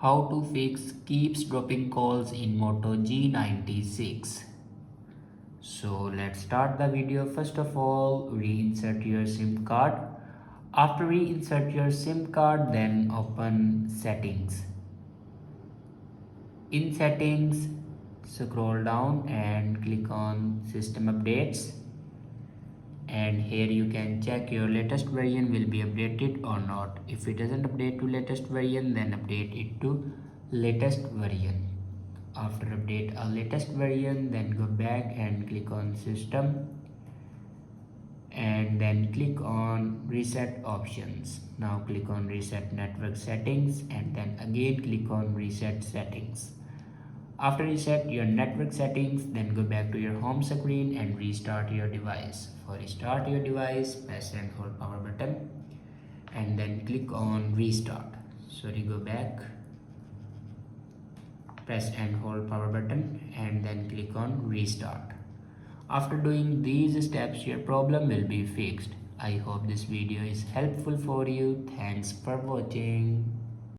How to fix keeps dropping calls in Moto G96. So let's start the video. First of all, reinsert your SIM card. After reinsert your SIM card, then open settings. In settings, scroll down and click on system updates. And here you can check your latest version will be updated or not. If it doesn't update to latest version, then update it to latest version. After update a latest version, then go back and click on system and then click on reset options. Now click on reset network settings and then again click on reset settings. After reset your network settings, then go back to your home screen and restart your device. For restart your device, press and hold power button and then click on restart. Go back, press and hold power button and then click on restart. After doing these steps, your problem will be fixed. I hope this video is helpful for you. Thanks for watching.